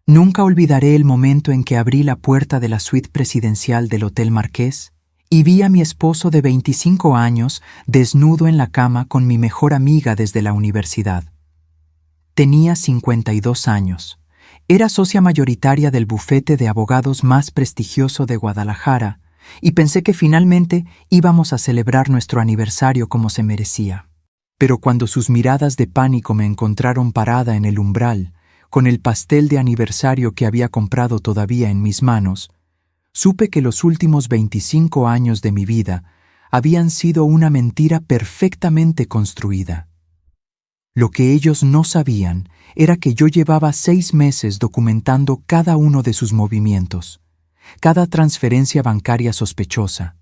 Nunca olvidaré el momento en que abrí la puerta de la suite presidencial del Hotel Marqués y vi a mi esposo de 25 años desnudo en la cama con mi mejor amiga desde la universidad. Tenía 52 años. Era socia mayoritaria del bufete de abogados más prestigioso de Guadalajara y pensé que finalmente íbamos a celebrar nuestro aniversario como se merecía. Pero cuando sus miradas de pánico me encontraron parada en el umbral, con el pastel de aniversario que había comprado todavía en mis manos, supe que los últimos 25 años de mi vida habían sido una mentira perfectamente construida. Lo que ellos no sabían era que yo llevaba 6 meses documentando cada uno de sus movimientos, cada transferencia bancaria sospechosa,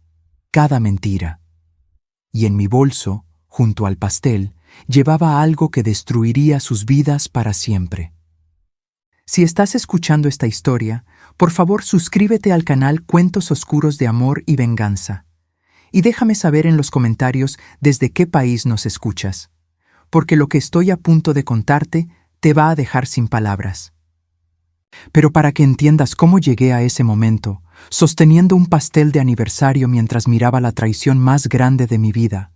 cada mentira. Y en mi bolso, junto al pastel, llevaba algo que destruiría sus vidas para siempre. Si estás escuchando esta historia, por favor suscríbete al canal Cuentos Oscuros de Amor y Venganza. Y déjame saber en los comentarios desde qué país nos escuchas, porque lo que estoy a punto de contarte te va a dejar sin palabras. Pero para que entiendas cómo llegué a ese momento, sosteniendo un pastel de aniversario mientras miraba la traición más grande de mi vida,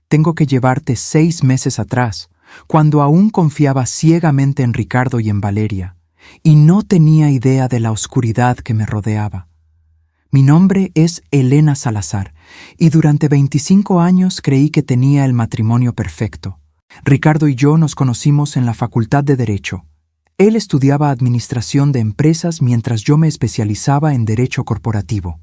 tengo que llevarte 6 meses atrás, cuando aún confiaba ciegamente en Ricardo y en Valeria, y no tenía idea de la oscuridad que me rodeaba. Mi nombre es Elena Salazar, y durante 25 años creí que tenía el matrimonio perfecto. Ricardo y yo nos conocimos en la Facultad de Derecho. Él estudiaba Administración de Empresas mientras yo me especializaba en Derecho Corporativo.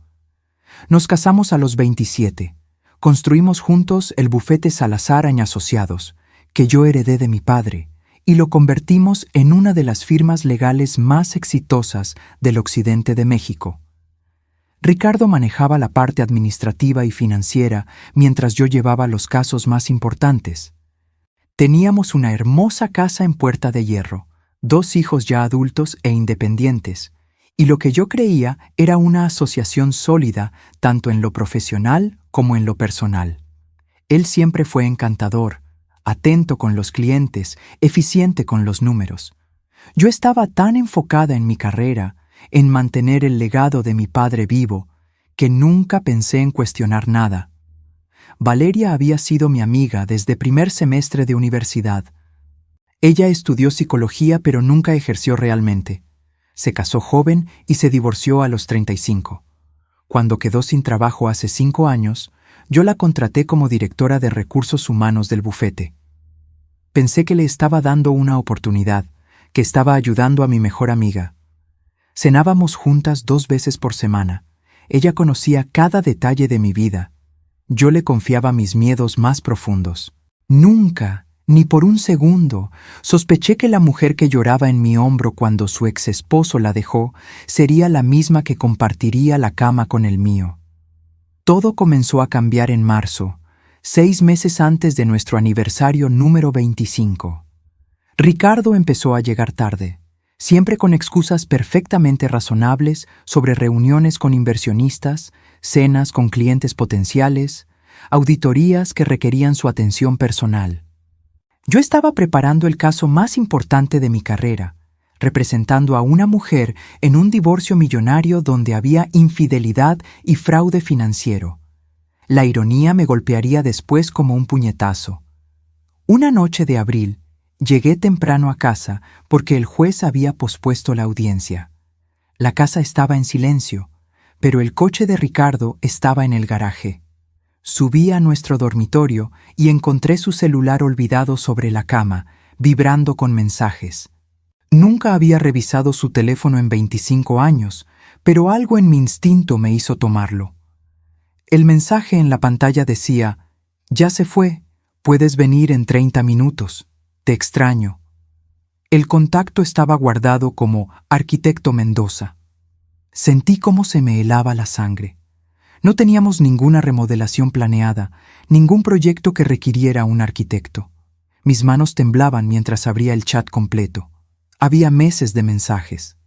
Nos casamos a los 27. Construimos juntos el bufete Salazar & Asociados, que yo heredé de mi padre, y lo convertimos en una de las firmas legales más exitosas del occidente de México. Ricardo manejaba la parte administrativa y financiera mientras yo llevaba los casos más importantes. Teníamos una hermosa casa en Puerta de Hierro, 2 hijos ya adultos e independientes, y lo que yo creía era una asociación sólida tanto en lo profesional como en lo personal. Él siempre fue encantador, atento con los clientes, eficiente con los números. Yo estaba tan enfocada en mi carrera, en mantener el legado de mi padre vivo, que nunca pensé en cuestionar nada. Valeria había sido mi amiga desde primer semestre de universidad. Ella estudió psicología pero nunca ejerció realmente. Se casó joven y se divorció a los 35. Cuando quedó sin trabajo hace 5 años, yo la contraté como directora de recursos humanos del bufete. Pensé que le estaba dando una oportunidad, que estaba ayudando a mi mejor amiga. Cenábamos juntas 2 veces por semana. Ella conocía cada detalle de mi vida. Yo le confiaba mis miedos más profundos. Nunca, ni por un segundo, sospeché que la mujer que lloraba en mi hombro cuando su ex esposo la dejó sería la misma que compartiría la cama con el mío. Todo comenzó a cambiar en marzo, 6 meses antes de nuestro aniversario número 25. Ricardo empezó a llegar tarde, siempre con excusas perfectamente razonables sobre reuniones con inversionistas, cenas con clientes potenciales, auditorías que requerían su atención personal. Yo estaba preparando el caso más importante de mi carrera, representando a una mujer en un divorcio millonario donde había infidelidad y fraude financiero. La ironía me golpearía después como un puñetazo. Una noche de abril, llegué temprano a casa porque el juez había pospuesto la audiencia. La casa estaba en silencio, pero el coche de Ricardo estaba en el garaje. Subí a nuestro dormitorio y encontré su celular olvidado sobre la cama, vibrando con mensajes. Nunca había revisado su teléfono en 25 años, pero algo en mi instinto me hizo tomarlo. El mensaje en la pantalla decía: «Ya se fue, puedes venir en 30 minutos, te extraño». El contacto estaba guardado como Arquitecto Mendoza. Sentí cómo se me helaba la sangre. No teníamos ninguna remodelación planeada, ningún proyecto que requiriera un arquitecto. Mis manos temblaban mientras abría el chat completo. Había meses de mensajes.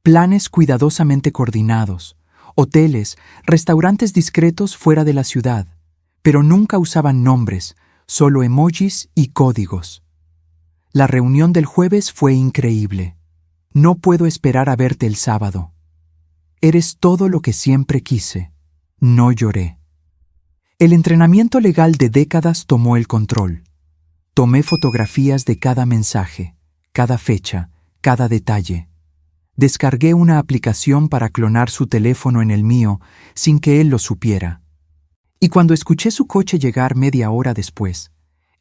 Planes cuidadosamente coordinados, hoteles, restaurantes discretos fuera de la ciudad, pero nunca usaban nombres, solo emojis y códigos. La reunión del jueves fue increíble. No puedo esperar a verte el sábado. Eres todo lo que siempre quise. No lloré. El entrenamiento legal de décadas tomó el control. Tomé fotografías de cada mensaje, cada fecha, cada detalle. Descargué una aplicación para clonar su teléfono en el mío sin que él lo supiera. Y cuando escuché su coche llegar media hora después,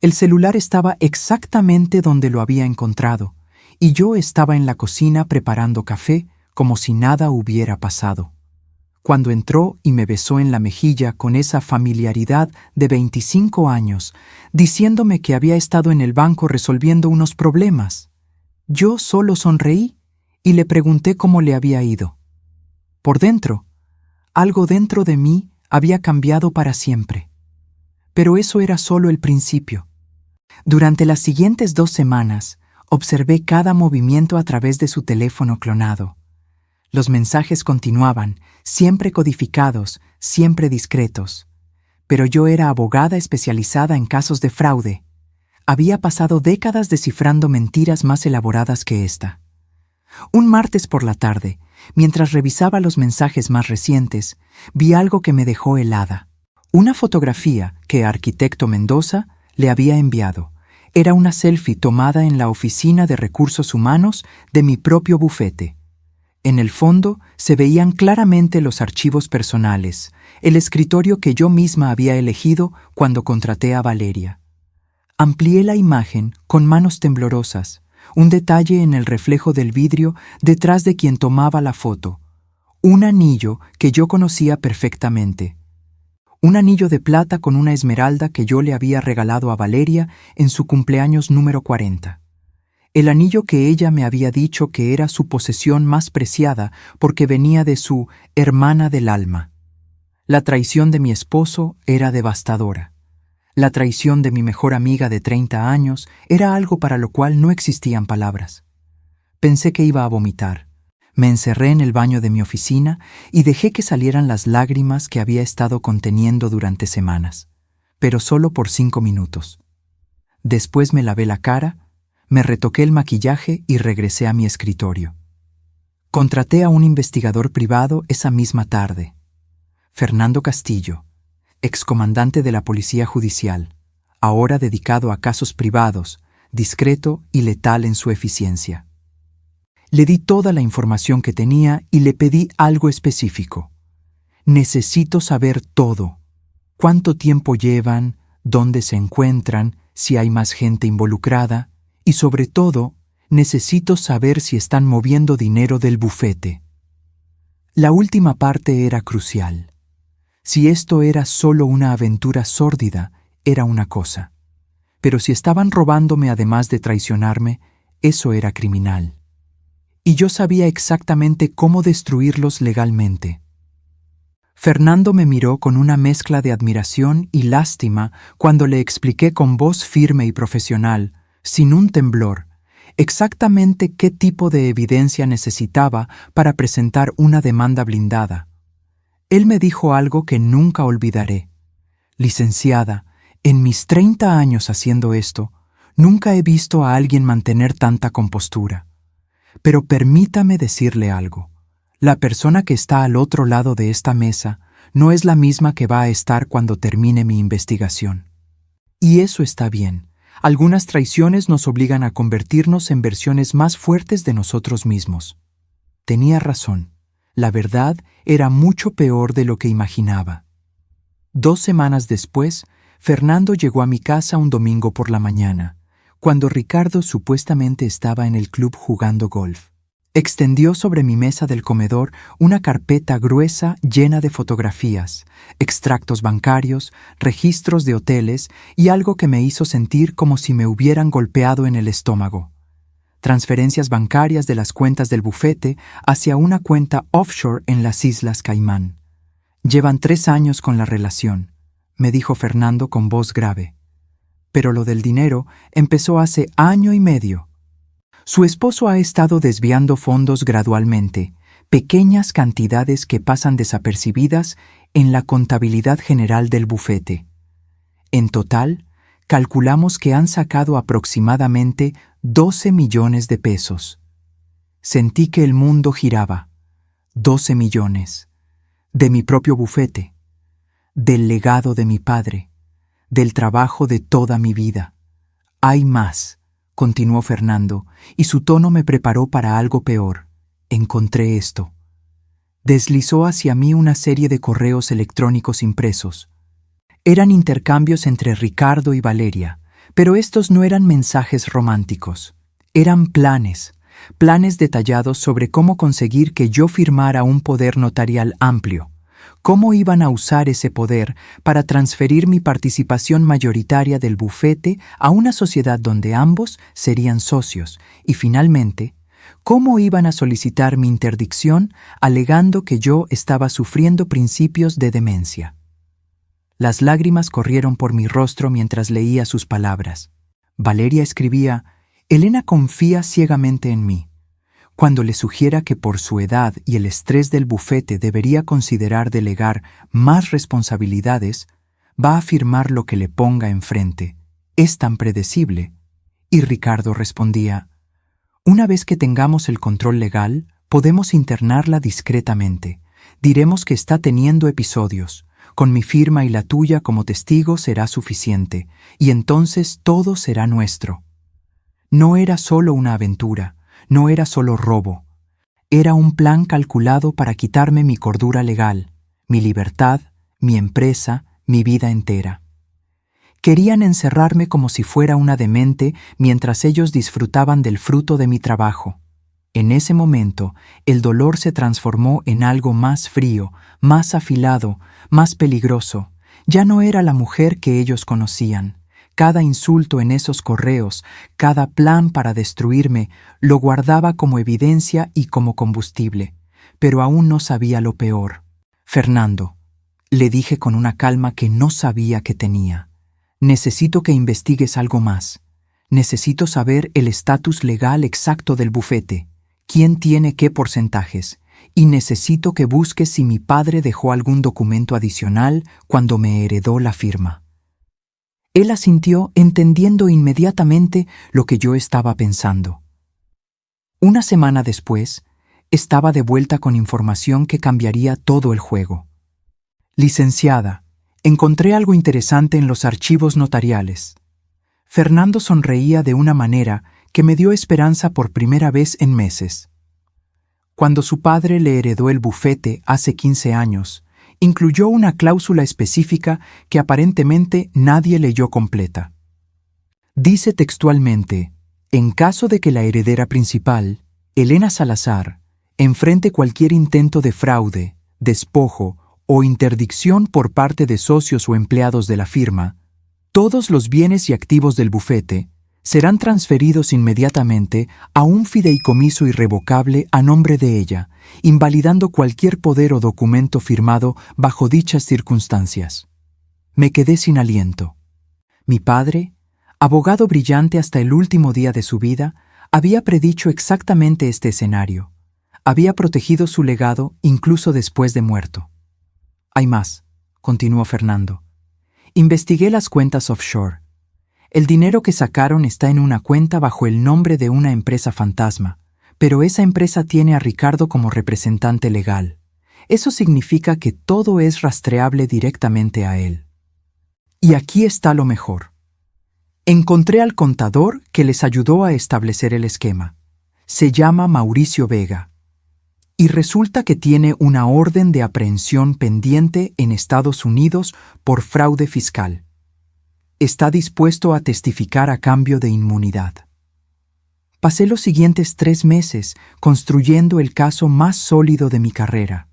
el celular estaba exactamente donde lo había encontrado, y yo estaba en la cocina preparando café como si nada hubiera pasado. Cuando entró y me besó en la mejilla con esa familiaridad de 25 años, diciéndome que había estado en el banco resolviendo unos problemas, yo solo sonreí y le pregunté cómo le había ido. Por dentro, algo dentro de mí había cambiado para siempre. Pero eso era solo el principio. Durante las siguientes 2 semanas, observé cada movimiento a través de su teléfono clonado. Los mensajes continuaban, siempre codificados, siempre discretos. Pero yo era abogada especializada en casos de fraude. Había pasado décadas descifrando mentiras más elaboradas que esta. Un martes por la tarde, mientras revisaba los mensajes más recientes, vi algo que me dejó helada. Una fotografía que Arquitecto Mendoza le había enviado. Era una selfie tomada en la oficina de recursos humanos de mi propio bufete. En el fondo se veían claramente los archivos personales, el escritorio que yo misma había elegido cuando contraté a Valeria. Amplié la imagen con manos temblorosas, un detalle en el reflejo del vidrio detrás de quien tomaba la foto, un anillo que yo conocía perfectamente. Un anillo de plata con una esmeralda que yo le había regalado a Valeria en su cumpleaños número 40. El anillo que ella me había dicho que era su posesión más preciada porque venía de su hermana del alma. La traición de mi esposo era devastadora. La traición de mi mejor amiga de 30 años era algo para lo cual no existían palabras. Pensé que iba a vomitar. Me encerré en el baño de mi oficina y dejé que salieran las lágrimas que había estado conteniendo durante semanas, pero solo por 5 minutos. Después me lavé la cara, me retoqué el maquillaje y regresé a mi escritorio. Contraté a un investigador privado esa misma tarde. Fernando Castillo, excomandante de la Policía Judicial, ahora dedicado a casos privados, discreto y letal en su eficiencia. Le di toda la información que tenía y le pedí algo específico. Necesito saber todo. ¿Cuánto tiempo llevan? ¿Dónde se encuentran? ¿Si hay más gente involucrada? Y sobre todo, necesito saber si están moviendo dinero del bufete. La última parte era crucial. Si esto era solo una aventura sórdida, era una cosa. Pero si estaban robándome además de traicionarme, eso era criminal. Y yo sabía exactamente cómo destruirlos legalmente. Fernando me miró con una mezcla de admiración y lástima cuando le expliqué con voz firme y profesional, sin un temblor, exactamente qué tipo de evidencia necesitaba para presentar una demanda blindada. Él me dijo algo que nunca olvidaré. Licenciada, en mis 30 años haciendo esto, nunca he visto a alguien mantener tanta compostura. Pero permítame decirle algo. La persona que está al otro lado de esta mesa no es la misma que va a estar cuando termine mi investigación. Y eso está bien. Algunas traiciones nos obligan a convertirnos en versiones más fuertes de nosotros mismos. Tenía razón. La verdad era mucho peor de lo que imaginaba. 2 semanas después, Fernando llegó a mi casa un domingo por la mañana, cuando Ricardo supuestamente estaba en el club jugando golf. Extendió sobre mi mesa del comedor una carpeta gruesa llena de fotografías, extractos bancarios, registros de hoteles y algo que me hizo sentir como si me hubieran golpeado en el estómago. Transferencias bancarias de las cuentas del bufete hacia una cuenta offshore en las Islas Caimán. Llevan 3 años con la relación, me dijo Fernando con voz grave. Pero lo del dinero empezó hace 1 año y medio. Su esposo ha estado desviando fondos gradualmente, pequeñas cantidades que pasan desapercibidas en la contabilidad general del bufete. En total, calculamos que han sacado aproximadamente 12 millones de pesos. Sentí que el mundo giraba. 12 millones. De mi propio bufete. Del legado de mi padre. Del trabajo de toda mi vida. Hay más, continuó Fernando, y su tono me preparó para algo peor. Encontré esto. Deslizó hacia mí una serie de correos electrónicos impresos. Eran intercambios entre Ricardo y Valeria, pero estos no eran mensajes románticos. Eran planes detallados sobre cómo conseguir que yo firmara un poder notarial amplio, cómo iban a usar ese poder para transferir mi participación mayoritaria del bufete a una sociedad donde ambos serían socios, y finalmente, cómo iban a solicitar mi interdicción alegando que yo estaba sufriendo principios de demencia. Las lágrimas corrieron por mi rostro mientras leía sus palabras. Valeria escribía: Elena confía ciegamente en mí. Cuando le sugiera que por su edad y el estrés del bufete debería considerar delegar más responsabilidades, va a firmar lo que le ponga enfrente. Es tan predecible. Y Ricardo respondía: una vez que tengamos el control legal, podemos internarla discretamente. Diremos que está teniendo episodios. Con mi firma y la tuya como testigo será suficiente, y entonces todo será nuestro. No era solo una aventura, no era solo robo. Era un plan calculado para quitarme mi cordura legal, mi libertad, mi empresa, mi vida entera. Querían encerrarme como si fuera una demente mientras ellos disfrutaban del fruto de mi trabajo. En ese momento, el dolor se transformó en algo más frío, más afilado, más peligroso. Ya no era la mujer que ellos conocían. Cada insulto en esos correos, cada plan para destruirme, lo guardaba como evidencia y como combustible. Pero aún no sabía lo peor. Fernando, le dije con una calma que no sabía que tenía. Necesito que investigues algo más. Necesito saber el estatus legal exacto del bufete. ¿Quién tiene qué porcentajes? Y necesito que busques si mi padre dejó algún documento adicional cuando me heredó la firma. Él asintió, entendiendo inmediatamente lo que yo estaba pensando. Una semana después, estaba de vuelta con información que cambiaría todo el juego. Licenciada, encontré algo interesante en los archivos notariales. Fernando sonreía de una manera que me dio esperanza por primera vez en meses. Cuando su padre le heredó el bufete hace 15 años, incluyó una cláusula específica que aparentemente nadie leyó completa. Dice textualmente: en caso de que la heredera principal, Elena Salazar, enfrente cualquier intento de fraude, despojo o interdicción por parte de socios o empleados de la firma, todos los bienes y activos del bufete serán transferidos inmediatamente a un fideicomiso irrevocable a nombre de ella, invalidando cualquier poder o documento firmado bajo dichas circunstancias. Me quedé sin aliento. Mi padre, abogado brillante hasta el último día de su vida, había predicho exactamente este escenario. Había protegido su legado incluso después de muerto. Hay más, continuó Fernando. Investigué las cuentas offshore. El dinero que sacaron está en una cuenta bajo el nombre de una empresa fantasma, pero esa empresa tiene a Ricardo como representante legal. Eso significa que todo es rastreable directamente a él. Y aquí está lo mejor. Encontré al contador que les ayudó a establecer el esquema. Se llama Mauricio Vega. Y resulta que tiene una orden de aprehensión pendiente en Estados Unidos por fraude fiscal. Está dispuesto a testificar a cambio de inmunidad. Pasé los siguientes 3 meses construyendo el caso más sólido de mi carrera.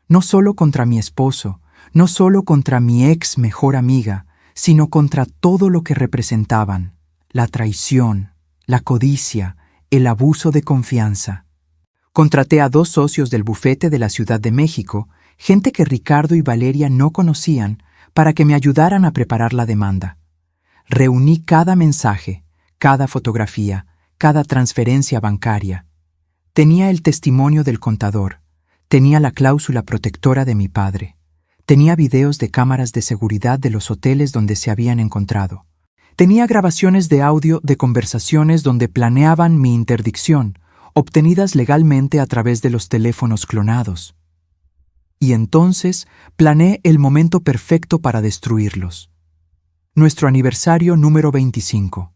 No solo contra mi esposo, no solo contra mi ex mejor amiga, sino contra todo lo que representaban: la traición, la codicia, el abuso de confianza. Contraté a 2 socios del bufete de la Ciudad de México, gente que Ricardo y Valeria no conocían, para que me ayudaran a preparar la demanda. Reuní cada mensaje, cada fotografía, cada transferencia bancaria. Tenía el testimonio del contador, tenía la cláusula protectora de mi padre, tenía videos de cámaras de seguridad de los hoteles donde se habían encontrado. Tenía grabaciones de audio de conversaciones donde planeaban mi interdicción obtenidas legalmente a través de los teléfonos clonados. Y entonces planeé el momento perfecto para destruirlos. Nuestro aniversario número 25.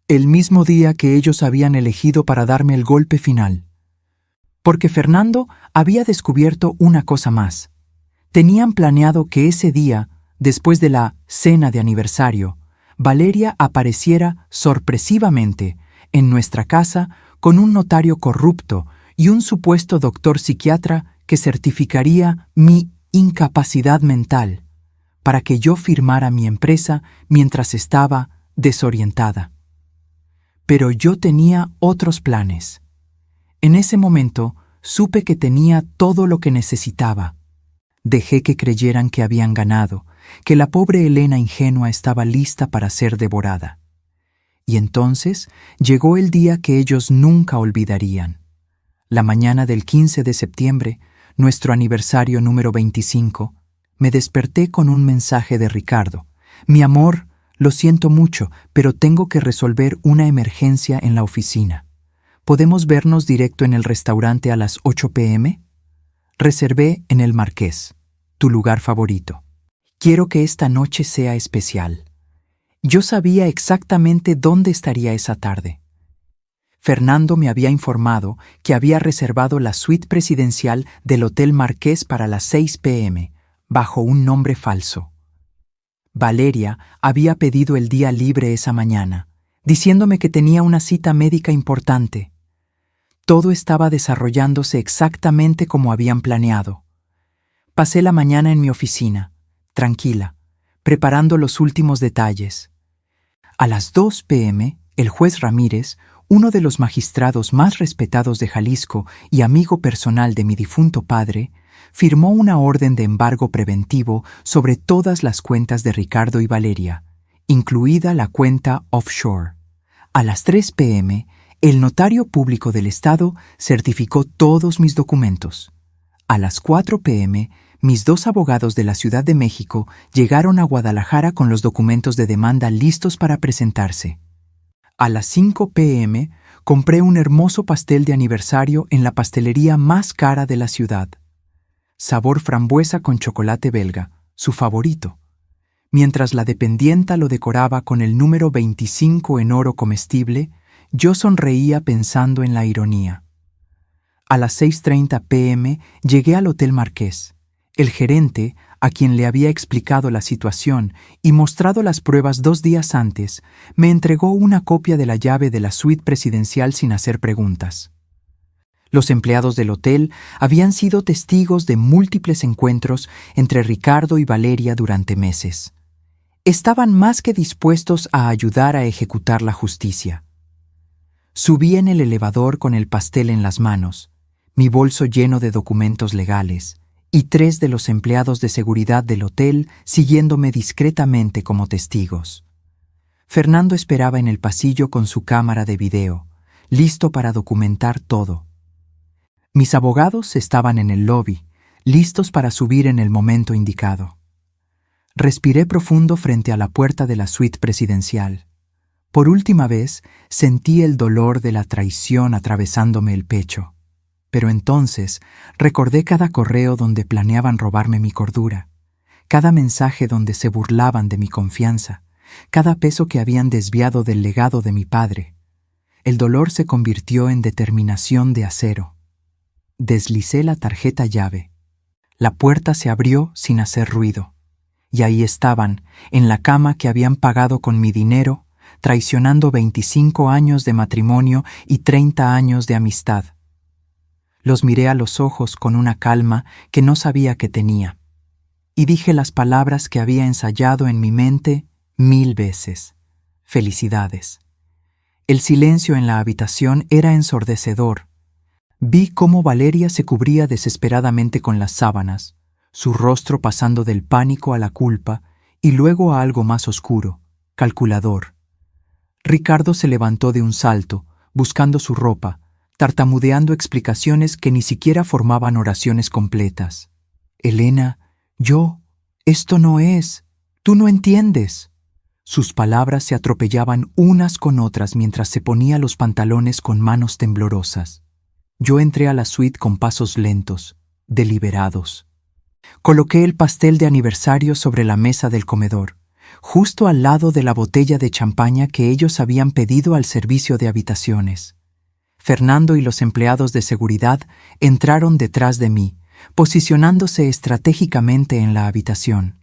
El mismo día que ellos habían elegido para darme el golpe final. Porque Fernando había descubierto una cosa más. Tenían planeado que ese día, después de la cena de aniversario, Valeria apareciera sorpresivamente en nuestra casa con un notario corrupto y un supuesto doctor psiquiatra que certificaría mi incapacidad mental para que yo firmara mi empresa mientras estaba desorientada. Pero yo tenía otros planes. En ese momento supe que tenía todo lo que necesitaba. Dejé que creyeran que habían ganado, que la pobre Elena ingenua estaba lista para ser devorada. Y entonces llegó el día que ellos nunca olvidarían. La mañana del 15 de septiembre, nuestro aniversario número 25, me desperté con un mensaje de Ricardo. Mi amor, lo siento mucho, pero tengo que resolver una emergencia en la oficina. ¿Podemos vernos directo en el restaurante a las 8 p.m.? Reservé en el Marqués, tu lugar favorito. Quiero que esta noche sea especial. Yo sabía exactamente dónde estaría esa tarde. Fernando me había informado que había reservado la suite presidencial del Hotel Marqués para las 6 p.m., bajo un nombre falso. Valeria había pedido el día libre esa mañana, diciéndome que tenía una cita médica importante. Todo estaba desarrollándose exactamente como habían planeado. Pasé la mañana en mi oficina, tranquila, preparando los últimos detalles. A las 2 p.m., el juez Ramírez, uno de los magistrados más respetados de Jalisco y amigo personal de mi difunto padre, firmó una orden de embargo preventivo sobre todas las cuentas de Ricardo y Valeria, incluida la cuenta offshore. A las 3 p.m., el notario público del Estado certificó todos mis documentos. A las 4 p.m., mis 2 abogados de la Ciudad de México llegaron a Guadalajara con los documentos de demanda listos para presentarse. A las 5 p.m., compré un hermoso pastel de aniversario en la pastelería más cara de la ciudad. Sabor frambuesa con chocolate belga, su favorito. Mientras la dependienta lo decoraba con el número 25 en oro comestible, yo sonreía pensando en la ironía. A las 6:30 p.m. llegué al Hotel Marqués. El gerente, a quien le había explicado la situación y mostrado las pruebas 2 días antes, me entregó una copia de la llave de la suite presidencial sin hacer preguntas. Los empleados del hotel habían sido testigos de múltiples encuentros entre Ricardo y Valeria durante meses. Estaban más que dispuestos a ayudar a ejecutar la justicia. Subí en el elevador con el pastel en las manos, mi bolso lleno de documentos legales, y 3 de los empleados de seguridad del hotel siguiéndome discretamente como testigos. Fernando esperaba en el pasillo con su cámara de video, listo para documentar todo. Mis abogados estaban en el lobby, listos para subir en el momento indicado. Respiré profundo frente a la puerta de la suite presidencial. Por última vez sentí el dolor de la traición atravesándome el pecho. Pero entonces recordé cada correo donde planeaban robarme mi cordura, cada mensaje donde se burlaban de mi confianza, cada peso que habían desviado del legado de mi padre. El dolor se convirtió en determinación de acero. Deslicé la tarjeta llave. La puerta se abrió sin hacer ruido. Y ahí estaban, en la cama que habían pagado con mi dinero, traicionando 25 años de matrimonio y 30 años de amistad. Los miré a los ojos con una calma que no sabía que tenía, y dije las palabras que había ensayado en mi mente 1000 veces. Felicidades. El silencio en la habitación era ensordecedor. Vi cómo Valeria se cubría desesperadamente con las sábanas, su rostro pasando del pánico a la culpa y luego a algo más oscuro, calculador. Ricardo se levantó de un salto, buscando su ropa, tartamudeando explicaciones que ni siquiera formaban oraciones completas. Elena, esto no es, tú no entiendes. Sus palabras se atropellaban unas con otras mientras se ponía los pantalones con manos temblorosas. Yo entré a la suite con pasos lentos, deliberados. Coloqué el pastel de aniversario sobre la mesa del comedor, justo al lado de la botella de champaña que ellos habían pedido al servicio de habitaciones. Fernando y los empleados de seguridad entraron detrás de mí, posicionándose estratégicamente en la habitación.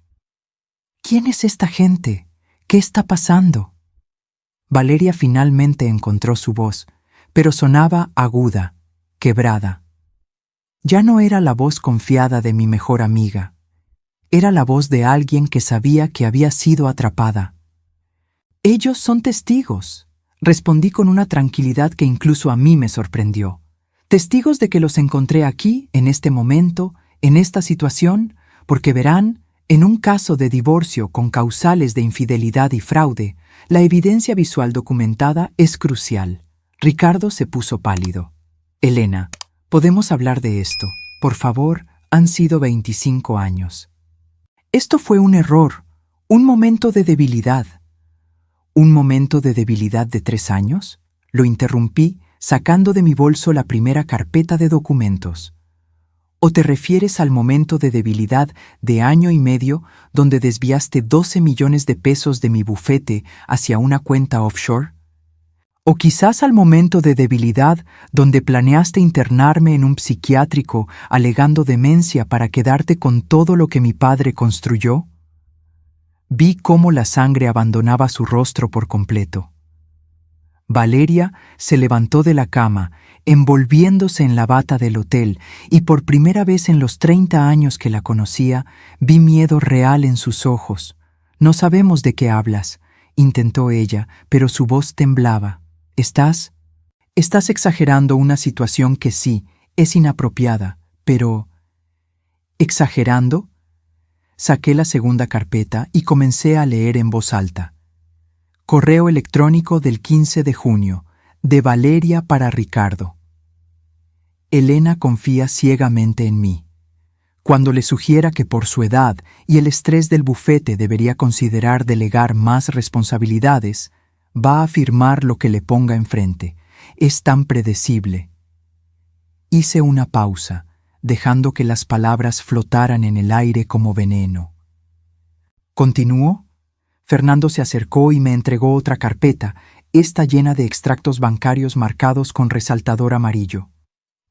¿Quién es esta gente? ¿Qué está pasando? Valeria finalmente encontró su voz, pero sonaba aguda, quebrada. Ya no era la voz confiada de mi mejor amiga. Era la voz de alguien que sabía que había sido atrapada. Ellos son testigos, respondí con una tranquilidad que incluso a mí me sorprendió. Testigos de que los encontré aquí, en este momento, en esta situación, porque verán, en un caso de divorcio con causales de infidelidad y fraude, la evidencia visual documentada es crucial. Ricardo se puso pálido. Elena, podemos hablar de esto. Por favor, han sido 25 años. Esto fue un error, un momento de debilidad. ¿Un momento de debilidad de 3 años? Lo interrumpí, sacando de mi bolso la primera carpeta de documentos. ¿O te refieres al momento de debilidad de 1 año y medio donde desviaste 12 millones de pesos de mi bufete hacia una cuenta offshore? ¿O quizás al momento de debilidad donde planeaste internarme en un psiquiátrico alegando demencia para quedarte con todo lo que mi padre construyó? Vi cómo la sangre abandonaba su rostro por completo. Valeria se levantó de la cama, envolviéndose en la bata del hotel, y por primera vez en los 30 años que la conocía, vi miedo real en sus ojos. «No sabemos de qué hablas», intentó ella, pero su voz temblaba. «Estás exagerando una situación que sí, es inapropiada, pero...» ¿Exagerando? Saqué la segunda carpeta y comencé a leer en voz alta. Correo electrónico del 15 de junio, de Valeria para Ricardo. Elena confía ciegamente en mí. Cuando le sugiera que por su edad y el estrés del bufete debería considerar delegar más responsabilidades, va a firmar lo que le ponga enfrente. Es tan predecible. Hice una pausa, dejando que las palabras flotaran en el aire como veneno. ¿Continúo? Fernando se acercó y me entregó otra carpeta, esta llena de extractos bancarios marcados con resaltador amarillo.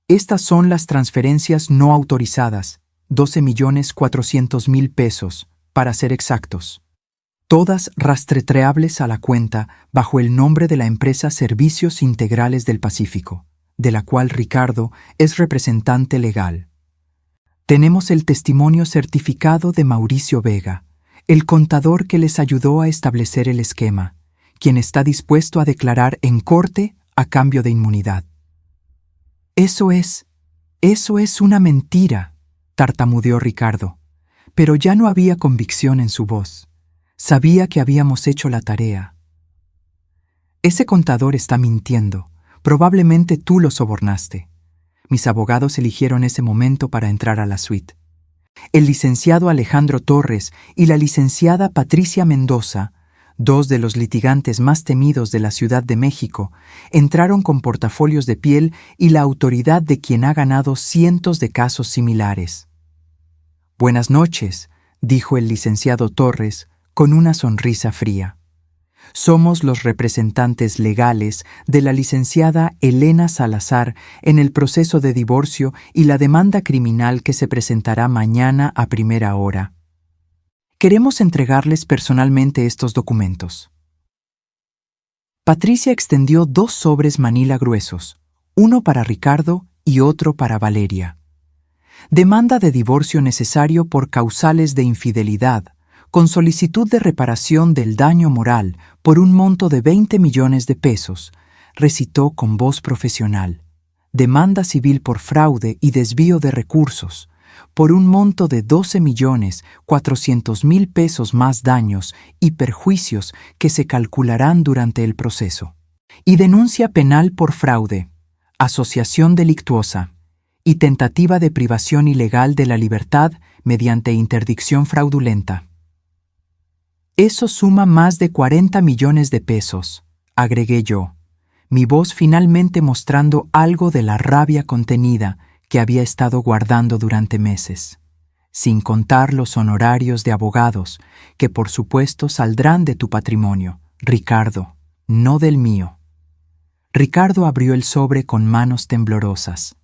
Estas son las transferencias no autorizadas, 12.400.000 pesos, para ser exactos. Todas rastreables a la cuenta bajo el nombre de la empresa Servicios Integrales del Pacífico, de la cual Ricardo es representante legal. Tenemos el testimonio certificado de Mauricio Vega, el contador que les ayudó a establecer el esquema, quien está dispuesto a declarar en corte a cambio de inmunidad. Eso es una mentira, tartamudeó Ricardo, pero ya no había convicción en su voz. Sabía que habíamos hecho la tarea. Ese contador está mintiendo. Probablemente tú lo sobornaste. Mis abogados eligieron ese momento para entrar a la suite. El licenciado Alejandro Torres y la licenciada Patricia Mendoza, 2 de los litigantes más temidos de la Ciudad de México, entraron con portafolios de piel y la autoridad de quien ha ganado cientos de casos similares. «Buenas noches», dijo el licenciado Torres con una sonrisa fría. Somos los representantes legales de la licenciada Elena Salazar en el proceso de divorcio y la demanda criminal que se presentará mañana a primera hora. Queremos entregarles personalmente estos documentos. Patricia extendió 2 sobres manila gruesos, uno para Ricardo y otro para Valeria. Demanda de divorcio necesario por causales de infidelidad, con solicitud de reparación del daño moral por un monto de 20 millones de pesos, recitó con voz profesional. Demanda civil por fraude y desvío de recursos, por un monto de 12.400.000 pesos más daños y perjuicios que se calcularán durante el proceso. Y denuncia penal por fraude, asociación delictuosa y tentativa de privación ilegal de la libertad mediante interdicción fraudulenta. Eso suma más de 40 millones de pesos, agregué yo, mi voz finalmente mostrando algo de la rabia contenida que había estado guardando durante meses, sin contar los honorarios de abogados, que por supuesto saldrán de tu patrimonio, Ricardo, no del mío. Ricardo abrió el sobre con manos temblorosas.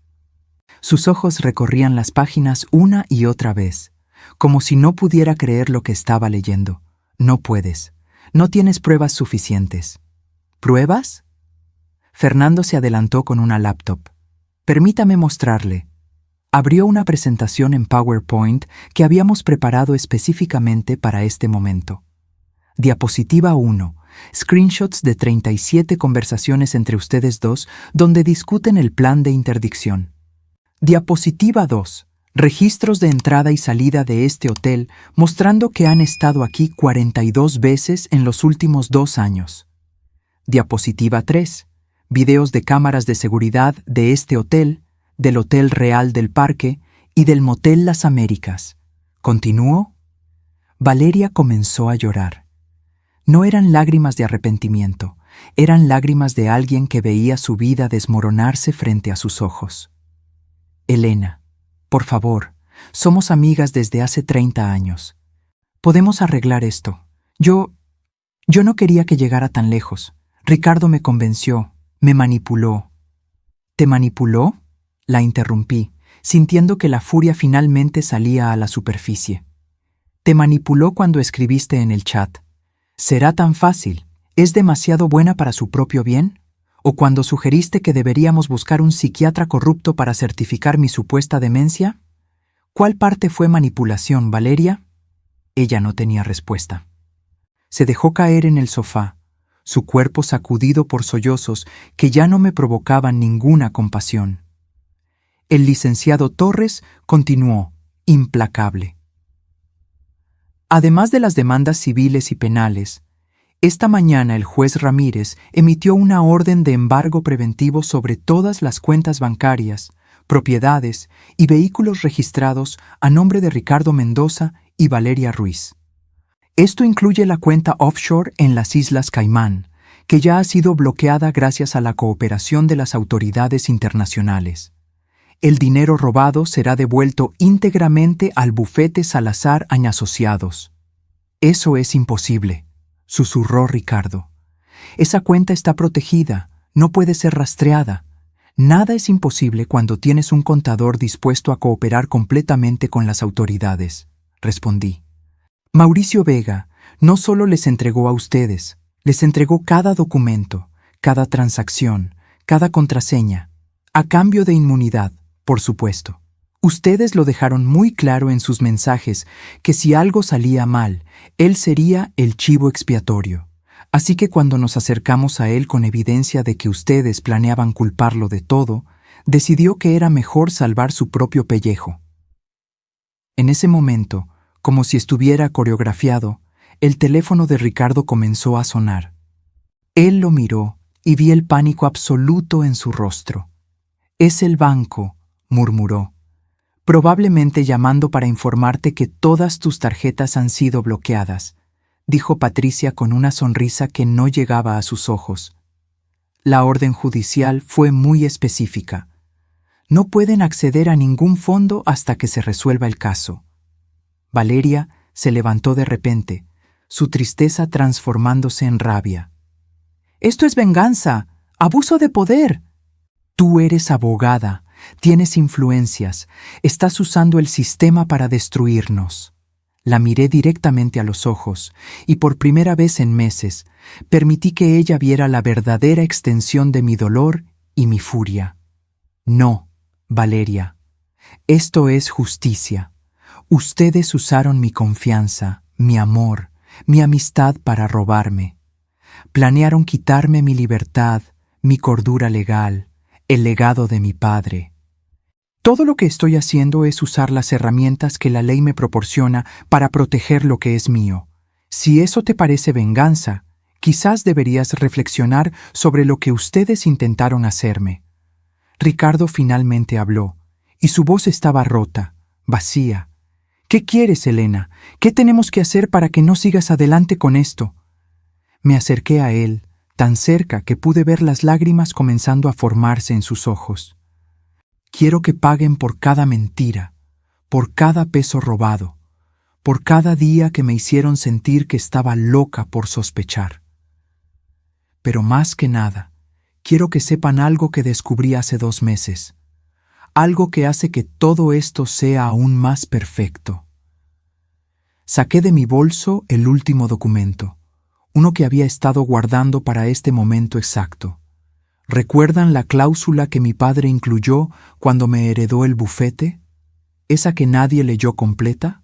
Sus ojos recorrían las páginas una y otra vez, como si no pudiera creer lo que estaba leyendo. No puedes. No tienes pruebas suficientes. ¿Pruebas? Fernando se adelantó con una laptop. Permítame mostrarle. Abrió una presentación en PowerPoint que habíamos preparado específicamente para este momento. Diapositiva 1. Screenshots de 37 conversaciones entre ustedes dos donde discuten el plan de interdicción. Diapositiva 2. Registros de entrada y salida de este hotel mostrando que han estado aquí 42 veces en los últimos 2 años. Diapositiva 3. Videos de cámaras de seguridad de este hotel, del Hotel Real del Parque y del Motel Las Américas. ¿Continúo? Valeria comenzó a llorar. No eran lágrimas de arrepentimiento, eran lágrimas de alguien que veía su vida desmoronarse frente a sus ojos. Elena, por favor, somos amigas desde hace 30 años. Podemos arreglar esto. Yo no quería que llegara tan lejos. Ricardo me convenció, me manipuló. ¿Te manipuló? La interrumpí, sintiendo que la furia finalmente salía a la superficie. Te manipuló cuando escribiste en el chat. ¿Será tan fácil? ¿Es demasiado buena para su propio bien? ¿O cuando sugeriste que deberíamos buscar un psiquiatra corrupto para certificar mi supuesta demencia? ¿Cuál parte fue manipulación, Valeria? Ella no tenía respuesta. Se dejó caer en el sofá, su cuerpo sacudido por sollozos que ya no me provocaban ninguna compasión. El licenciado Torres continuó, implacable. Además de las demandas civiles y penales, esta mañana el juez Ramírez emitió una orden de embargo preventivo sobre todas las cuentas bancarias, propiedades y vehículos registrados a nombre de Ricardo Mendoza y Valeria Ruiz. Esto incluye la cuenta offshore en las Islas Caimán, que ya ha sido bloqueada gracias a la cooperación de las autoridades internacionales. El dinero robado será devuelto íntegramente al bufete Salazar Asociados. Eso es imposible, susurró Ricardo. Esa cuenta está protegida, no puede ser rastreada. Nada es imposible cuando tienes un contador dispuesto a cooperar completamente con las autoridades, respondí. Mauricio Vega no solo les entregó a ustedes, les entregó cada documento, cada transacción, cada contraseña, a cambio de inmunidad, por supuesto. Ustedes lo dejaron muy claro en sus mensajes que si algo salía mal, él sería el chivo expiatorio. Así que cuando nos acercamos a él con evidencia de que ustedes planeaban culparlo de todo, decidió que era mejor salvar su propio pellejo. En ese momento, como si estuviera coreografiado, el teléfono de Ricardo comenzó a sonar. Él lo miró y vi el pánico absoluto en su rostro. «Es el banco», murmuró. «Probablemente llamando para informarte que todas tus tarjetas han sido bloqueadas», dijo Patricia con una sonrisa que no llegaba a sus ojos. La orden judicial fue muy específica. No pueden acceder a ningún fondo hasta que se resuelva el caso. Valeria se levantó de repente, su tristeza transformándose en rabia. «Esto es venganza, abuso de poder». «Tú eres abogada, tienes influencias, estás usando el sistema para destruirnos». La miré directamente a los ojos y por primera vez en meses permití que ella viera la verdadera extensión de mi dolor y mi furia. «No, Valeria, esto es justicia. Ustedes usaron mi confianza, mi amor, mi amistad para robarme. Planearon quitarme mi libertad, mi cordura legal, el legado de mi padre. Todo lo que estoy haciendo es usar las herramientas que la ley me proporciona para proteger lo que es mío. Si eso te parece venganza, quizás deberías reflexionar sobre lo que ustedes intentaron hacerme». Ricardo finalmente habló, y su voz estaba rota, vacía. ¿Qué quieres, Elena? ¿Qué tenemos que hacer para que no sigas adelante con esto? Me acerqué a él, tan cerca que pude ver las lágrimas comenzando a formarse en sus ojos. Quiero que paguen por cada mentira, por cada peso robado, por cada día que me hicieron sentir que estaba loca por sospechar. Pero más que nada, quiero que sepan algo que descubrí hace 2 meses, algo que hace que todo esto sea aún más perfecto. Saqué de mi bolso el último documento, uno que había estado guardando para este momento exacto. ¿Recuerdan la cláusula que mi padre incluyó cuando me heredó el bufete? ¿Esa que nadie leyó completa?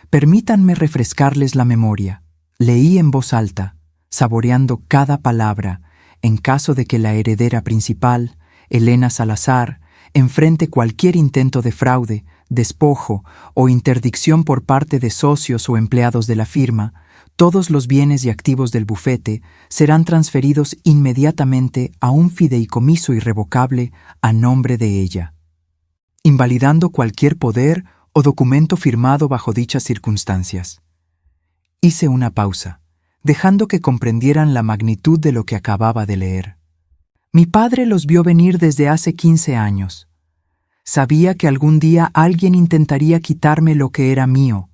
Permítanme refrescarles la memoria. Leí en voz alta, saboreando cada palabra, en caso de que la heredera principal, Elena Salazar, enfrente cualquier intento de fraude, despojo o interdicción por parte de socios o empleados de la firma, todos los bienes y activos del bufete serán transferidos inmediatamente a un fideicomiso irrevocable a nombre de ella, invalidando cualquier poder o documento firmado bajo dichas circunstancias. Hice una pausa, dejando que comprendieran la magnitud de lo que acababa de leer. Mi padre los vio venir desde hace 15 años. Sabía que algún día alguien intentaría quitarme lo que era mío,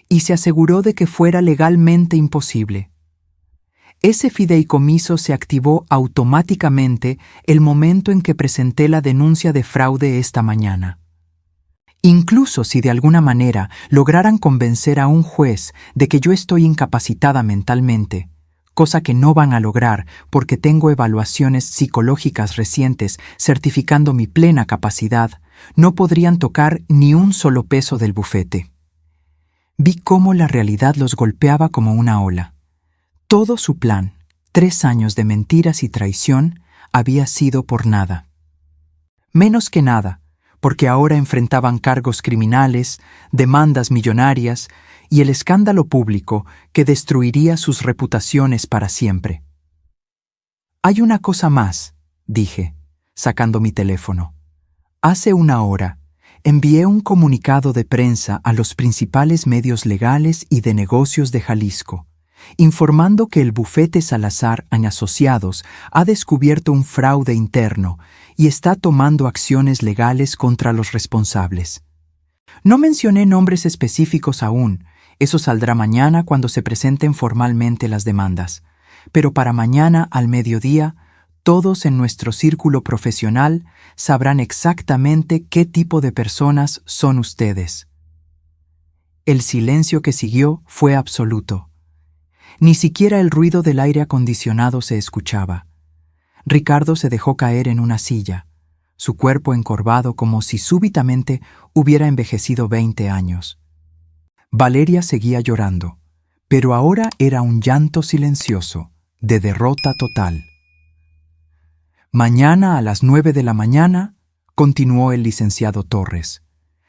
y se aseguró de que fuera legalmente imposible. Ese fideicomiso se activó automáticamente el momento en que presenté la denuncia de fraude esta mañana. Incluso si de alguna manera lograran convencer a un juez de que yo estoy incapacitada mentalmente, cosa que no van a lograr porque tengo evaluaciones psicológicas recientes certificando mi plena capacidad, no podrían tocar ni un solo peso del bufete. Vi cómo la realidad los golpeaba como una ola. Todo su plan, 3 años de mentiras y traición, había sido por nada. Menos que nada, porque ahora enfrentaban cargos criminales, demandas millonarias y el escándalo público que destruiría sus reputaciones para siempre. Hay una cosa más, dije, sacando mi teléfono. Hace 1 hora, envié un comunicado de prensa a los principales medios legales y de negocios de Jalisco, informando que el bufete Salazar & Asociados ha descubierto un fraude interno y está tomando acciones legales contra los responsables. No mencioné nombres específicos aún, eso saldrá mañana cuando se presenten formalmente las demandas, pero para mañana al mediodía, todos en nuestro círculo profesional sabrán exactamente qué tipo de personas son ustedes. El silencio que siguió fue absoluto. Ni siquiera el ruido del aire acondicionado se escuchaba. Ricardo se dejó caer en una silla, su cuerpo encorvado como si súbitamente hubiera envejecido 20 años. Valeria seguía llorando, pero ahora era un llanto silencioso, de derrota total. Mañana a las 9 de la mañana, continuó el licenciado Torres,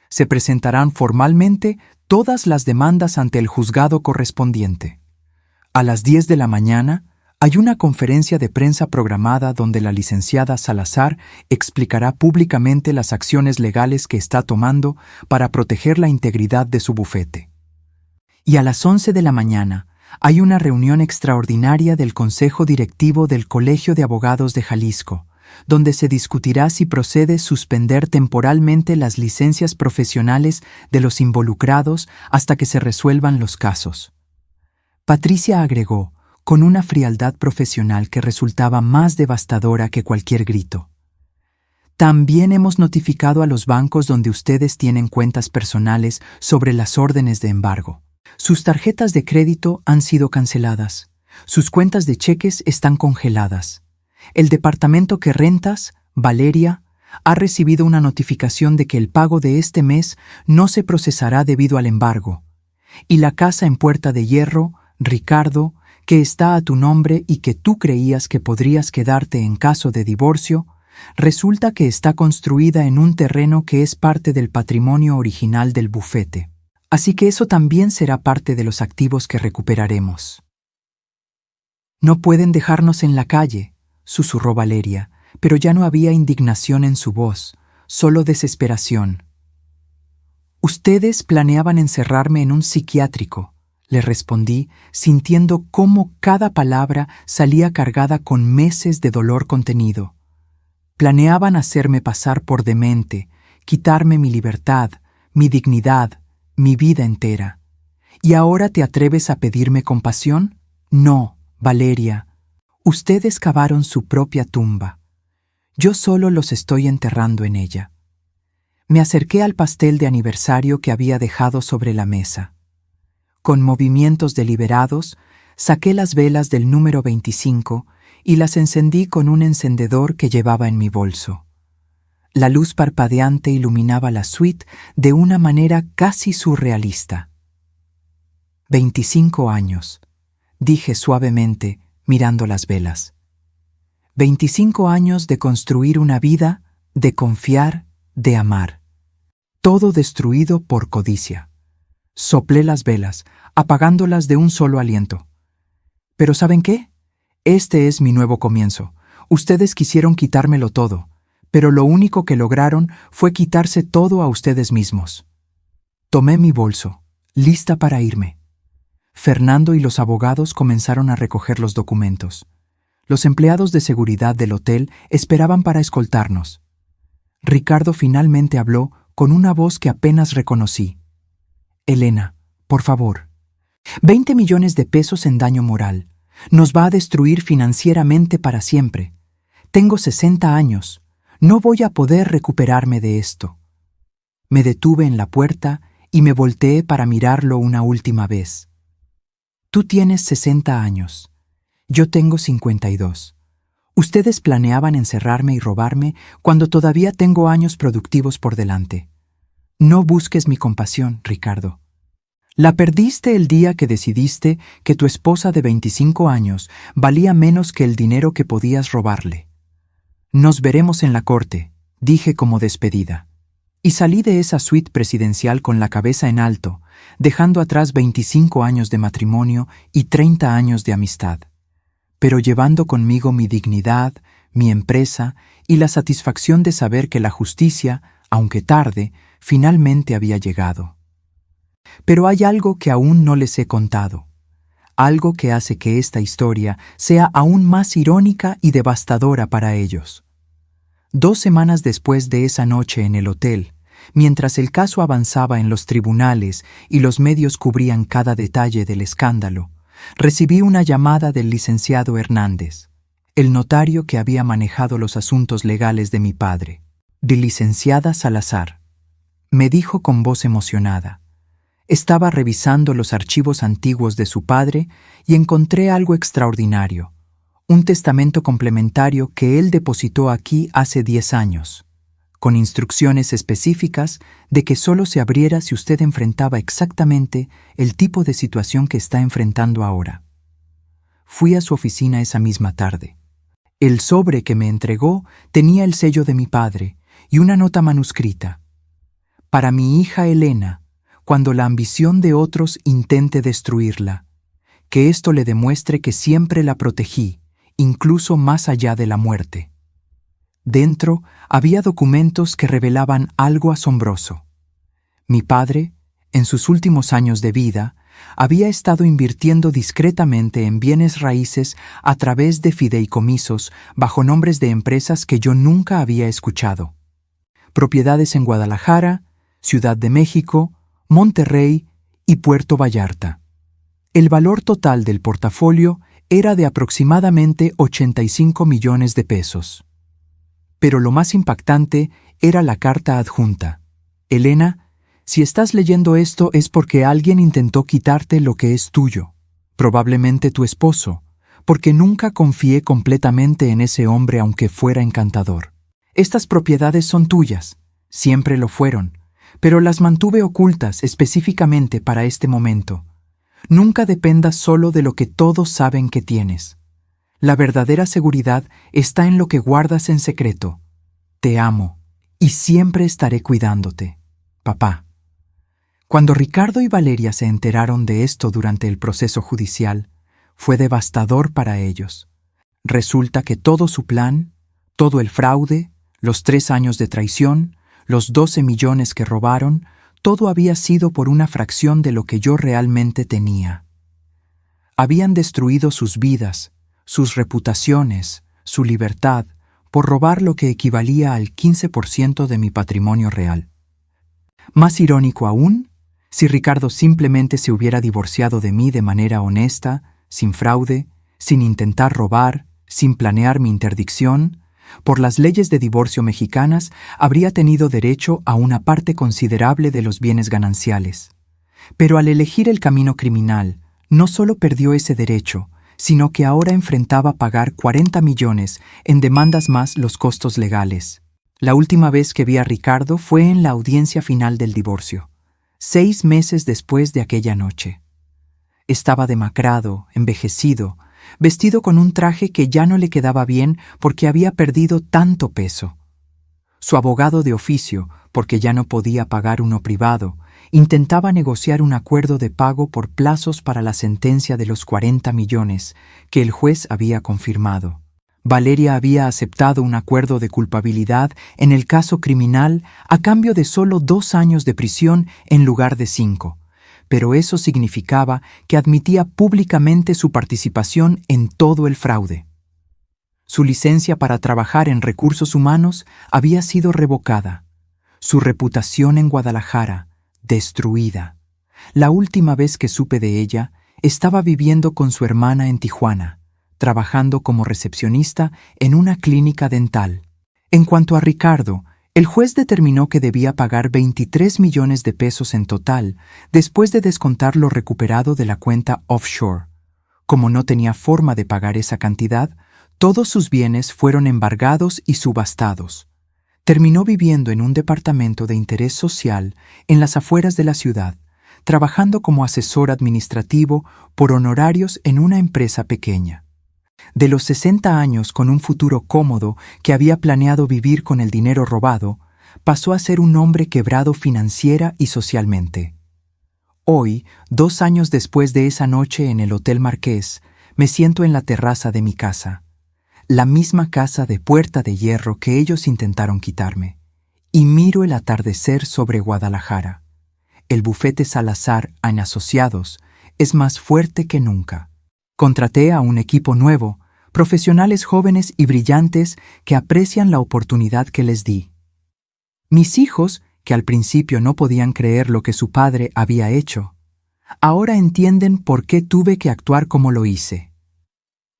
se presentarán formalmente todas las demandas ante el juzgado correspondiente. A las 10 de la mañana, hay una conferencia de prensa programada donde la licenciada Salazar explicará públicamente las acciones legales que está tomando para proteger la integridad de su bufete. Y a las 11 de la mañana, hay una reunión extraordinaria del Consejo Directivo del Colegio de Abogados de Jalisco, donde se discutirá si procede suspender temporalmente las licencias profesionales de los involucrados hasta que se resuelvan los casos. Patricia agregó, con una frialdad profesional que resultaba más devastadora que cualquier grito. También hemos notificado a los bancos donde ustedes tienen cuentas personales sobre las órdenes de embargo. Sus tarjetas de crédito han sido canceladas. Sus cuentas de cheques están congeladas. El departamento que rentas, Valeria, ha recibido una notificación de que el pago de este mes no se procesará debido al embargo. Y la casa en Puerta de Hierro, Ricardo, que está a tu nombre y que tú creías que podrías quedarte en caso de divorcio, resulta que está construida en un terreno que es parte del patrimonio original del bufete. Así que eso también será parte de los activos que recuperaremos. No pueden dejarnos en la calle, susurró Valeria, pero ya no había indignación en su voz, solo desesperación. Ustedes planeaban encerrarme en un psiquiátrico, le respondí, sintiendo cómo cada palabra salía cargada con meses de dolor contenido. Planeaban hacerme pasar por demente, quitarme mi libertad, mi dignidad, mi vida entera. ¿Y ahora te atreves a pedirme compasión? No, Valeria. Ustedes cavaron su propia tumba. Yo solo los estoy enterrando en ella. Me acerqué al pastel de aniversario que había dejado sobre la mesa. Con movimientos deliberados, saqué las velas del número 25 y las encendí con un encendedor que llevaba en mi bolso. La luz parpadeante iluminaba la suite de una manera casi surrealista. 25 años, dije suavemente, mirando las velas. 25 años de construir una vida, de confiar, de amar. Todo destruido por codicia. Soplé las velas, apagándolas de un solo aliento. Pero ¿saben qué? Este es mi nuevo comienzo. Ustedes quisieron quitármelo todo, pero lo único que lograron fue quitarse todo a ustedes mismos. Tomé mi bolso, lista para irme. Fernando y los abogados comenzaron a recoger los documentos. Los empleados de seguridad del hotel esperaban para escoltarnos. Ricardo finalmente habló con una voz que apenas reconocí. Elena, por favor. 20 millones de pesos en daño moral. Nos va a destruir financieramente para siempre. Tengo 60 años. No voy a poder recuperarme de esto. Me detuve en la puerta y me volteé para mirarlo una última vez. Tú tienes 60 años. Yo tengo 52. Ustedes planeaban encerrarme y robarme cuando todavía tengo años productivos por delante. No busques mi compasión, Ricardo. La perdiste el día que decidiste que tu esposa de 25 años valía menos que el dinero que podías robarle. Nos veremos en la corte, dije como despedida. Y salí de esa suite presidencial con la cabeza en alto, dejando atrás 25 años de matrimonio y 30 años de amistad, pero llevando conmigo mi dignidad, mi empresa y la satisfacción de saber que la justicia, aunque tarde, finalmente había llegado. Pero hay algo que aún no les he contado, algo que hace que esta historia sea aún más irónica y devastadora para ellos. 2 semanas después de esa noche en el hotel, mientras el caso avanzaba en los tribunales y los medios cubrían cada detalle del escándalo, recibí una llamada del licenciado Hernández, el notario que había manejado los asuntos legales de mi padre, de licenciada Salazar. Me dijo con voz emocionada. Estaba revisando los archivos antiguos de su padre y encontré algo extraordinario, un testamento complementario que él depositó aquí hace 10 años, con instrucciones específicas de que solo se abriera si usted enfrentaba exactamente el tipo de situación que está enfrentando ahora. Fui a su oficina esa misma tarde. El sobre que me entregó tenía el sello de mi padre y una nota manuscrita. Para mi hija Elena, cuando la ambición de otros intente destruirla, que esto le demuestre que siempre la protegí, incluso más allá de la muerte. Dentro había documentos que revelaban algo asombroso. Mi padre, en sus últimos años de vida, había estado invirtiendo discretamente en bienes raíces a través de fideicomisos bajo nombres de empresas que yo nunca había escuchado. Propiedades en Guadalajara, Ciudad de México, Monterrey y Puerto Vallarta. El valor total del portafolio era de aproximadamente 85 millones de pesos. Pero lo más impactante era la carta adjunta. Elena, si estás leyendo esto es porque alguien intentó quitarte lo que es tuyo, probablemente tu esposo, porque nunca confié completamente en ese hombre aunque fuera encantador. Estas propiedades son tuyas, siempre lo fueron, pero las mantuve ocultas específicamente para este momento. Nunca dependas solo de lo que todos saben que tienes. La verdadera seguridad está en lo que guardas en secreto. Te amo y siempre estaré cuidándote, papá. Cuando Ricardo y Valeria se enteraron de esto durante el proceso judicial, fue devastador para ellos. Resulta que todo su plan, todo el fraude, los 3 años de traición, los 12 millones que robaron, todo había sido por una fracción de lo que yo realmente tenía. Habían destruido sus vidas, sus reputaciones, su libertad, por robar lo que equivalía al 15% de mi patrimonio real. Más irónico aún, si Ricardo simplemente se hubiera divorciado de mí de manera honesta, sin fraude, sin intentar robar, sin planear mi interdicción, por las leyes de divorcio mexicanas habría tenido derecho a una parte considerable de los bienes gananciales. Pero al elegir el camino criminal, no solo perdió ese derecho, sino que ahora enfrentaba pagar 40 millones en demandas más los costos legales. La última vez que vi a Ricardo fue en la audiencia final del divorcio, 6 meses después de aquella noche. Estaba demacrado, envejecido, vestido con un traje que ya no le quedaba bien porque había perdido tanto peso. Su abogado de oficio, porque ya no podía pagar uno privado, intentaba negociar un acuerdo de pago por plazos para la sentencia de los 40 millones que el juez había confirmado. Valeria había aceptado un acuerdo de culpabilidad en el caso criminal a cambio de solo 2 años de prisión en lugar de 5, pero eso significaba que admitía públicamente su participación en todo el fraude. Su licencia para trabajar en recursos humanos había sido revocada. Su reputación en Guadalajara, destruida. La última vez que supe de ella, estaba viviendo con su hermana en Tijuana, trabajando como recepcionista en una clínica dental. En cuanto a Ricardo, el juez determinó que debía pagar 23 millones de pesos en total, después de descontar lo recuperado de la cuenta offshore. Como no tenía forma de pagar esa cantidad, todos sus bienes fueron embargados y subastados. Terminó viviendo en un departamento de interés social en las afueras de la ciudad, trabajando como asesor administrativo por honorarios en una empresa pequeña. De los 60 años con un futuro cómodo que había planeado vivir con el dinero robado, pasó a ser un hombre quebrado financiera y socialmente. Hoy, 2 años después de esa noche en el Hotel Marqués, me siento en la terraza de mi casa, la misma casa de puerta de hierro que ellos intentaron quitarme, y miro el atardecer sobre Guadalajara. El bufete Salazar en Asociados es más fuerte que nunca. Contraté a un equipo nuevo, profesionales jóvenes y brillantes que aprecian la oportunidad que les di. Mis hijos, que al principio no podían creer lo que su padre había hecho, ahora entienden por qué tuve que actuar como lo hice.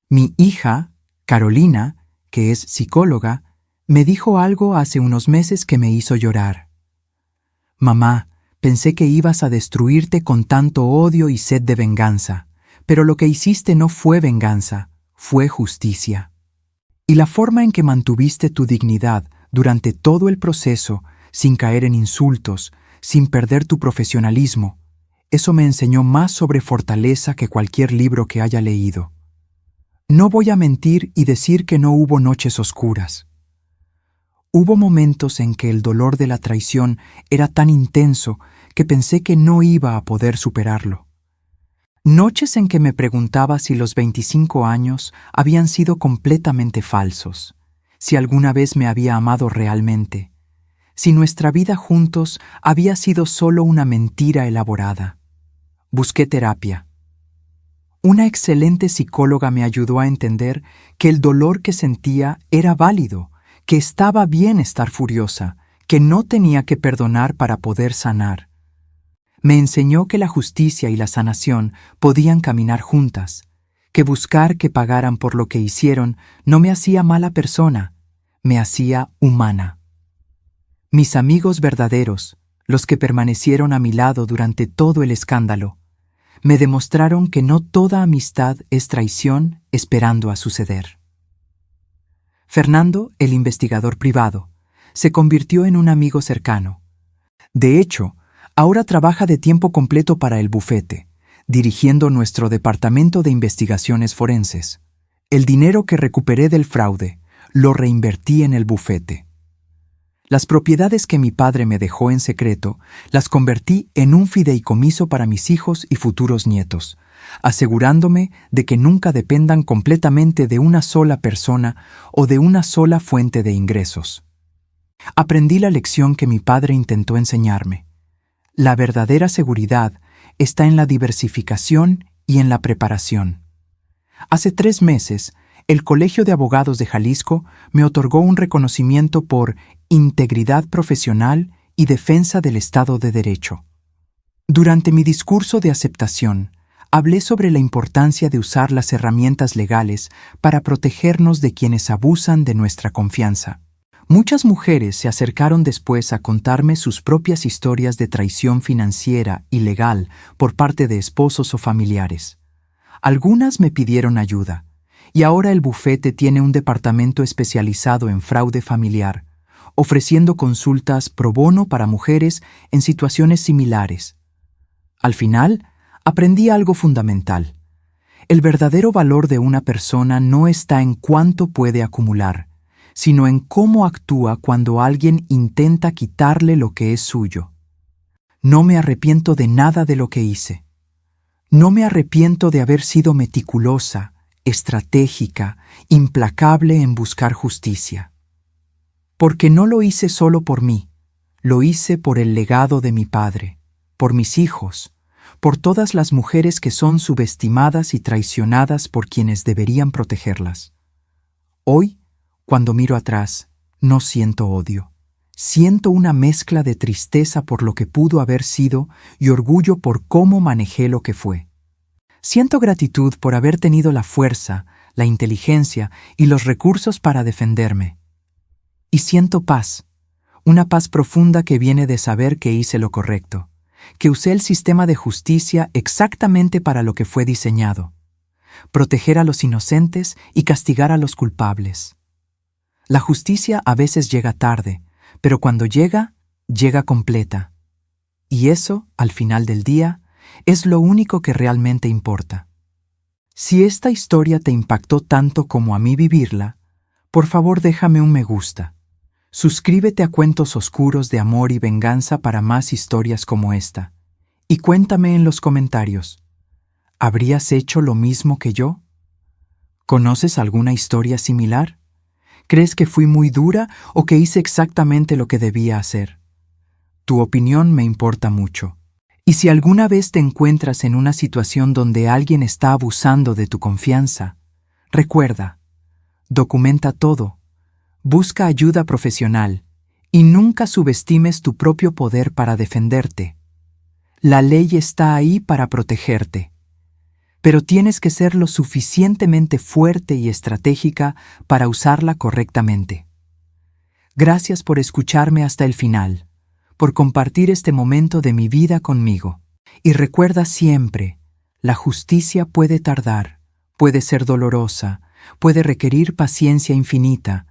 Mi hija, Carolina, que es psicóloga, me dijo algo hace unos meses que me hizo llorar. Mamá, pensé que ibas a destruirte con tanto odio y sed de venganza, pero lo que hiciste no fue venganza, fue justicia. Y la forma en que mantuviste tu dignidad durante todo el proceso, sin caer en insultos, sin perder tu profesionalismo, eso me enseñó más sobre fortaleza que cualquier libro que haya leído. No voy a mentir y decir que no hubo noches oscuras. Hubo momentos en que el dolor de la traición era tan intenso que pensé que no iba a poder superarlo. Noches en que me preguntaba si los 25 años habían sido completamente falsos, si alguna vez me había amado realmente, si nuestra vida juntos había sido solo una mentira elaborada. Busqué terapia. Una excelente psicóloga me ayudó a entender que el dolor que sentía era válido, que estaba bien estar furiosa, que no tenía que perdonar para poder sanar. Me enseñó que la justicia y la sanación podían caminar juntas, que buscar que pagaran por lo que hicieron no me hacía mala persona, me hacía humana. Mis amigos verdaderos, los que permanecieron a mi lado durante todo el escándalo, me demostraron que no toda amistad es traición esperando a suceder. Fernando, el investigador privado, se convirtió en un amigo cercano. De hecho, ahora trabaja de tiempo completo para el bufete, dirigiendo nuestro departamento de investigaciones forenses. El dinero que recuperé del fraude lo reinvertí en el bufete. Las propiedades que mi padre me dejó en secreto las convertí en un fideicomiso para mis hijos y futuros nietos, asegurándome de que nunca dependan completamente de una sola persona o de una sola fuente de ingresos. Aprendí la lección que mi padre intentó enseñarme. La verdadera seguridad está en la diversificación y en la preparación. Hace 3 meses, el Colegio de Abogados de Jalisco me otorgó un reconocimiento por integridad profesional y defensa del Estado de Derecho. Durante mi discurso de aceptación, hablé sobre la importancia de usar las herramientas legales para protegernos de quienes abusan de nuestra confianza. Muchas mujeres se acercaron después a contarme sus propias historias de traición financiera y legal por parte de esposos o familiares. Algunas me pidieron ayuda, y ahora el bufete tiene un departamento especializado en fraude familiar, ofreciendo consultas pro bono para mujeres en situaciones similares. Al final, aprendí algo fundamental. El verdadero valor de una persona no está en cuánto puede acumular, sino en cómo actúa cuando alguien intenta quitarle lo que es suyo. No me arrepiento de nada de lo que hice. No me arrepiento de haber sido meticulosa, estratégica, implacable en buscar justicia. Porque no lo hice solo por mí, lo hice por el legado de mi padre, por mis hijos, por todas las mujeres que son subestimadas y traicionadas por quienes deberían protegerlas. Hoy, cuando miro atrás, no siento odio. Siento una mezcla de tristeza por lo que pudo haber sido y orgullo por cómo manejé lo que fue. Siento gratitud por haber tenido la fuerza, la inteligencia y los recursos para defenderme. Y siento paz, una paz profunda que viene de saber que hice lo correcto, que usé el sistema de justicia exactamente para lo que fue diseñado: proteger a los inocentes y castigar a los culpables. La justicia a veces llega tarde, pero cuando llega, llega completa. Y eso, al final del día, es lo único que realmente importa. Si esta historia te impactó tanto como a mí vivirla, por favor déjame un me gusta. Suscríbete a Cuentos Oscuros de Amor y Venganza para más historias como esta. Y cuéntame en los comentarios, ¿habrías hecho lo mismo que yo? ¿Conoces alguna historia similar? ¿Crees que fui muy dura o que hice exactamente lo que debía hacer? Tu opinión me importa mucho. Y si alguna vez te encuentras en una situación donde alguien está abusando de tu confianza, recuerda, documenta todo, busca ayuda profesional y nunca subestimes tu propio poder para defenderte. La ley está ahí para protegerte, pero tienes que ser lo suficientemente fuerte y estratégica para usarla correctamente. Gracias por escucharme hasta el final, por compartir este momento de mi vida conmigo. Y recuerda siempre, la justicia puede tardar, puede ser dolorosa, puede requerir paciencia infinita,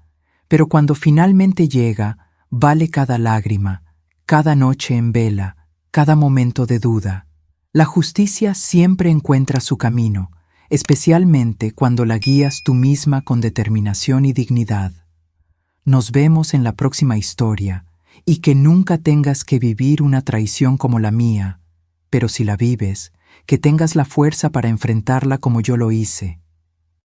pero cuando finalmente llega, vale cada lágrima, cada noche en vela, cada momento de duda. La justicia siempre encuentra su camino, especialmente cuando la guías tú misma con determinación y dignidad. Nos vemos en la próxima historia, y que nunca tengas que vivir una traición como la mía, pero si la vives, que tengas la fuerza para enfrentarla como yo lo hice,